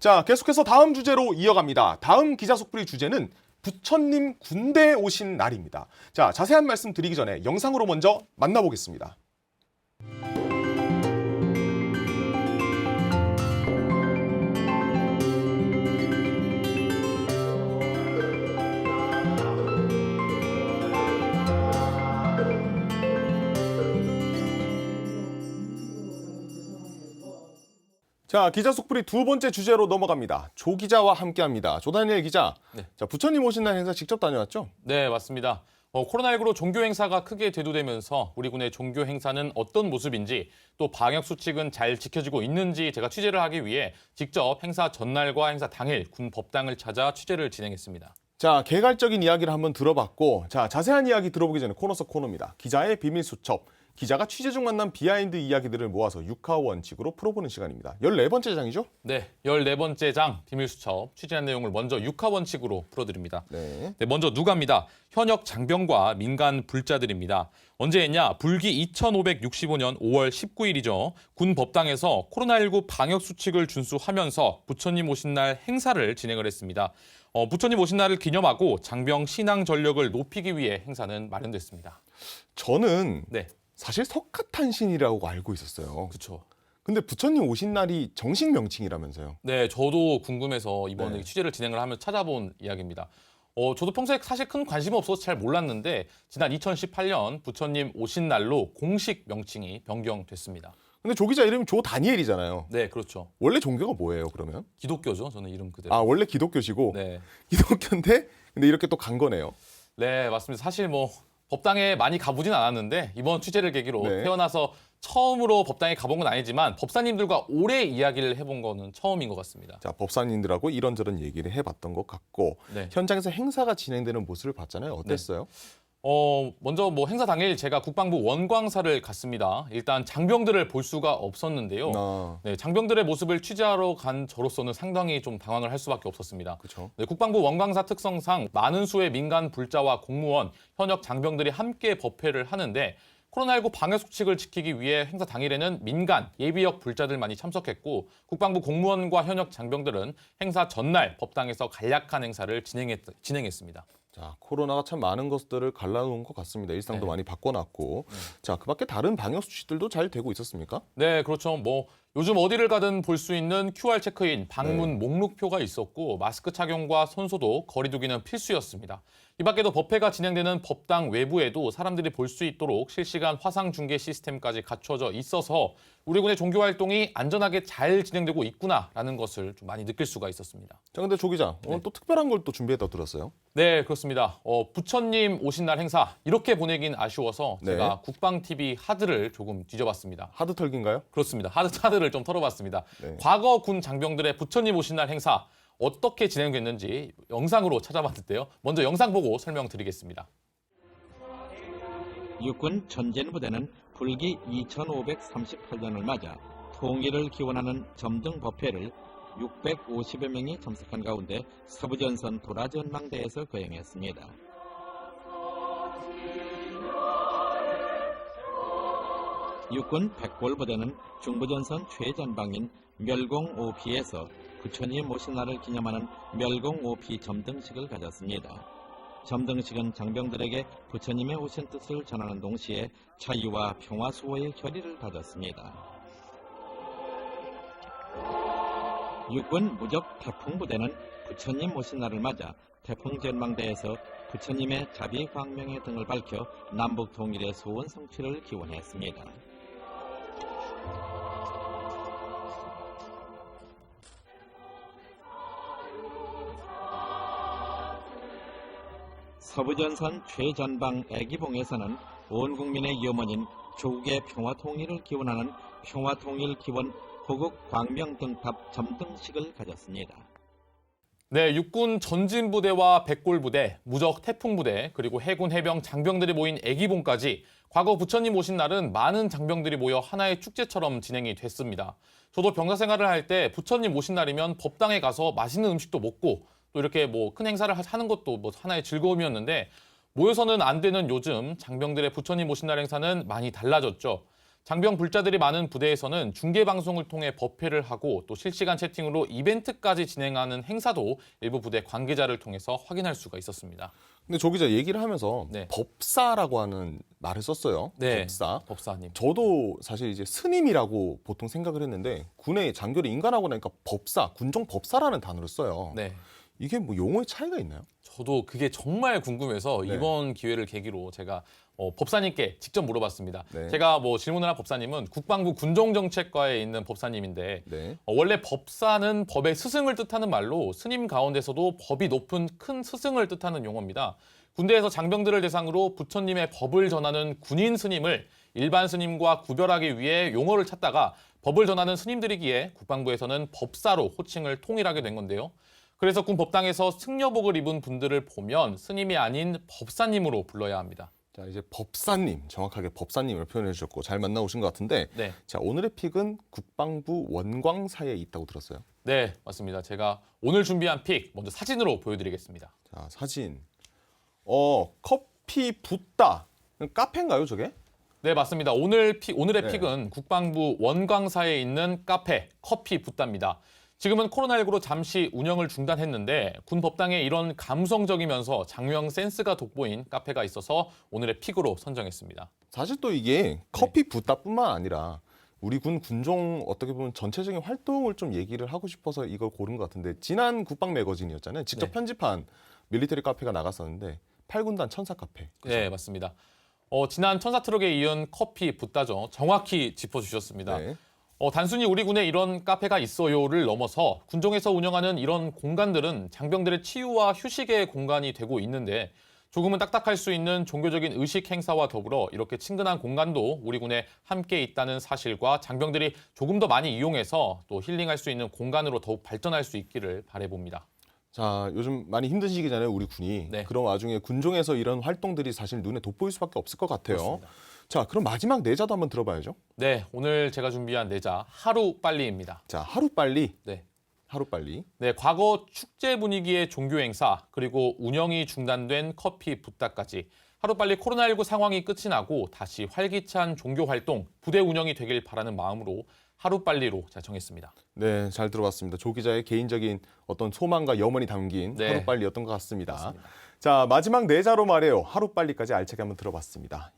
자, 계속해서 다음 주제로 이어갑니다. 다음 기자 속풀이 주제는 부처님 군대에 오신 날입니다. 자, 자세한 말씀 드리기 전에 영상으로 먼저 만나보겠습니다. 자, 기자 속풀이 두 번째 주제로 넘어갑니다. 조 기자와 함께합니다. 조다니엘 기자. 네. 자, 부처님 오신 날 행사 직접 다녀왔죠? 네, 맞습니다. 코로나19로 종교 행사가 크게 대두되면서 우리 군의 종교 행사는 어떤 모습인지 또 방역 수칙은 잘 지켜지고 있는지 제가 취재를 하기 위해 직접 행사 전날과 행사 당일 군 법당을 찾아 취재를 진행했습니다. 자, 개괄적인 이야기를 한번 들어봤고, 자, 자세한 이야기 들어보기 전에 코너 속 코너입니다. 기자의 비밀 수첩. 기자가 취재 중 만난 비하인드 이야기들을 모아서 6화 원칙으로 풀어보는 시간입니다. 14번째 장이죠? 네, 14번째 장 비밀수첩 취재한 내용을 먼저 6화 원칙으로 풀어드립니다. 네. 네, 먼저 누가입니다. 현역 장병과 민간 불자들입니다. 언제 했냐? 불기 2565년 5월 19일이죠. 군 법당에서 코로나19 방역 수칙을 준수하면서 부처님 오신 날 행사를 진행을 했습니다. 부처님 오신 날을 기념하고 장병 신앙 전력을 높이기 위해 행사는 마련됐습니다. 저는 네, 사실 석가탄신이라고 알고 있었어요. 그렇죠. 근데 부처님 오신 날이 정식 명칭이라면서요. 네, 저도 궁금해서 이번에 네. 취재를 진행을 하면서 찾아본 이야기입니다. 저도 평소에 사실 큰 관심이 없어서 잘 몰랐는데 지난 2018년 부처님 오신 날로 공식 명칭이 변경됐습니다. 근데 조 기자 이름이 조 다니엘이잖아요. 네, 그렇죠. 원래 종교가 뭐예요, 그러면? 기독교죠, 저는 이름 그대로. 아, 원래 기독교시고 네, 기독교인데 근데 이렇게 또 간 거네요. 네, 맞습니다. 사실 뭐 법당에 많이 가보진 않았는데 이번 취재를 계기로 네. 태어나서 처음으로 법당에 가본 건 아니지만 법사님들과 오래 이야기를 해본 거는 처음인 것 같습니다. 자, 법사님들하고 이런저런 얘기를 해봤던 것 같고 네. 현장에서 행사가 진행되는 모습을 봤잖아요. 어땠어요? 먼저 뭐 행사 당일 제가 국방부 원광사를 갔습니다. 일단 장병들을 볼 수가 없었는데요. 아, 네, 장병들의 모습을 취재하러 간 저로서는 상당히 좀 당황을 할 수밖에 없었습니다. 그렇죠. 네, 국방부 원광사 특성상 많은 수의 민간 불자와 공무원, 현역 장병들이 함께 법회를 하는데 코로나19 방역 수칙을 지키기 위해 행사 당일에는 민간, 예비역 불자들만이 참석했고 국방부 공무원과 현역 장병들은 행사 전날 법당에서 간략한 행사를 진행했습니다. 자, 코로나가 참 많은 것들을 갈라놓은 것 같습니다. 일상도 네. 많이 바꿔놨고. 자, 그 밖에 다른 방역 수칙들도 잘 되고 있었습니까? 네, 그렇죠. 뭐 요즘 어디를 가든 볼 수 있는 QR 체크인, 방문 목록표가 있었고 마스크 착용과 손소독, 거리 두기는 필수였습니다. 이 밖에도 법회가 진행되는 법당 외부에도 사람들이 볼 수 있도록 실시간 화상 중계 시스템까지 갖춰져 있어서 우리 군의 종교 활동이 안전하게 잘 진행되고 있구나라는 것을 좀 많이 느낄 수가 있었습니다. 자, 근데 조 기자, 오늘 또 특별한 걸 또 준비했다고 들었어요. 네, 그렇습니다. 부처님 오신 날 행사 이렇게 보내긴 아쉬워서 네. 제가 국방TV 하드를 조금 뒤져봤습니다. 하드 털기인가요? 그렇습니다. 하드를 좀 털어봤습니다. 네. 과거 군 장병들의 부처님 오신 날 행사 어떻게 진행됐는지 영상으로 찾아봤는데요. 먼저 영상 보고 설명드리겠습니다. 육군 전쟁부대는 불기 2538년을 맞아 통일을 기원하는 점등 법회를 650여 명이 참석한 가운데 서부전선 도라전망대에서 거행했습니다. 육군 백골부대는 중부전선 최전방인 멸공5피에서 부처님 오신 날을 기념하는 멸공5피 점등식을 가졌습니다. 점등식은 장병들에게 부처님의 오신 뜻을 전하는 동시에 자유와 평화 수호의 결의를 다졌습니다. 육군 무적 태풍부대는 부처님 오신 날을 맞아 태풍전망대에서 부처님의 자비광명의 등을 밝혀 남북 통일의 소원 성취를 기원했습니다. 서부전선 최전방 애기봉에서는 온 국민의 염원인 조국의 평화통일을 기원하는 평화통일기원 호국 광명등탑 점등식을 가졌습니다. 네, 육군 전진부대와 백골부대, 무적 태풍부대, 그리고 해군 해병 장병들이 모인 애기봉까지 과거 부처님 오신 날은 많은 장병들이 모여 하나의 축제처럼 진행이 됐습니다. 저도 병사 생활을 할 때 부처님 오신 날이면 법당에 가서 맛있는 음식도 먹고 또 이렇게 뭐 큰 행사를 하는 것도 뭐 하나의 즐거움이었는데 모여서는 안 되는 요즘 장병들의 부처님 오신 날 행사는 많이 달라졌죠. 장병 불자들이 많은 부대에서는 중계 방송을 통해 법회를 하고 또 실시간 채팅으로 이벤트까지 진행하는 행사도 일부 부대 관계자를 통해서 확인할 수가 있었습니다. 근데 조 기자 얘기를 하면서 네. 법사라고 하는 말을 썼어요. 네, 법사. 법사님. 저도 사실 이제 스님이라고 보통 생각을 했는데 군의 장교를 인간하고 나니까 법사, 군종 법사라는 단어를 써요. 네. 이게 뭐 용어의 차이가 있나요? 저도 그게 정말 궁금해서 네. 이번 기회를 계기로 제가 법사님께 직접 물어봤습니다. 네. 제가 질문을 한 법사님은 국방부 군종정책과에 있는 법사님인데 네. 원래 법사는 법의 스승을 뜻하는 말로 스님 가운데서도 법이 높은 큰 스승을 뜻하는 용어입니다. 군대에서 장병들을 대상으로 부처님의 법을 전하는 군인 스님을 일반 스님과 구별하기 위해 용어를 찾다가 법을 전하는 스님들이기에 국방부에서는 법사로 호칭을 통일하게 된 건데요. 그래서 군 법당에서 승려복을 입은 분들을 보면 스님이 아닌 법사님으로 불러야 합니다. 자, 이제 법사님, 정확하게 법사님을 표현해 주셨고 잘 만나오신 것 같은데 네, 자, 오늘의 픽은 국방부 원광사에 있다고 들었어요. 네, 맞습니다. 제가 오늘 준비한 픽 먼저 사진으로 보여드리겠습니다. 자, 사진. 커피 붓다. 카페인가요, 저게? 네, 맞습니다. 오늘의 네. 픽은 국방부 원광사에 있는 카페 커피 붓다입니다. 지금은 코로나19로 잠시 운영을 중단했는데 군 법당에 이런 감성적이면서 장명 센스가 돋보인 카페가 있어서 오늘의 픽으로 선정했습니다. 사실 또 이게 커피 붓다뿐만 아니라 우리 군 군종 어떻게 보면 전체적인 활동을 좀 얘기를 하고 싶어서 이걸 고른 것 같은데 지난 국방 매거진이었잖아요. 직접 네. 편집한 밀리터리 카페가 나갔었는데 8군단 천사 카페. 그죠? 네, 맞습니다. 지난 천사 트럭에 이은 커피 붓다죠. 정확히 짚어주셨습니다. 네. 단순히 우리 군에 이런 카페가 있어요를 넘어서 군종에서 운영하는 이런 공간들은 장병들의 치유와 휴식의 공간이 되고 있는데 조금은 딱딱할 수 있는 종교적인 의식 행사와 더불어 이렇게 친근한 공간도 우리 군에 함께 있다는 사실과 장병들이 조금 더 많이 이용해서 또 힐링할 수 있는 공간으로 더욱 발전할 수 있기를 바라봅니다. 자, 요즘 많이 힘든 시기잖아요, 우리 군이. 네. 그런 와중에 군종에서 이런 활동들이 사실 눈에 돋보일 수밖에 없을 것 같아요. 그렇습니다. 자, 그럼 마지막 내자도 한번 들어봐야죠. 네, 오늘 제가 준비한 내자 하루 빨리입니다. 자, 하루빨리. 네. 하루빨리. 네, 과거 축제 분위기의 종교 행사 그리고 운영이 중단된 커피 붓다까지 하루빨리 코로나19 상황이 끝이 나고 다시 활기찬 종교 활동, 부대 운영이 되길 바라는 마음으로 하루빨리로 제가 정했습니다. 네, 잘 들어봤습니다. 조 기자의 개인적인 어떤 소망과 염원이 담긴 네. 하루빨리였던 것 같습니다. 맞습니다. 자, 마지막 내자로 말해요. 하루빨리까지 알차게 한번 들어봤습니다.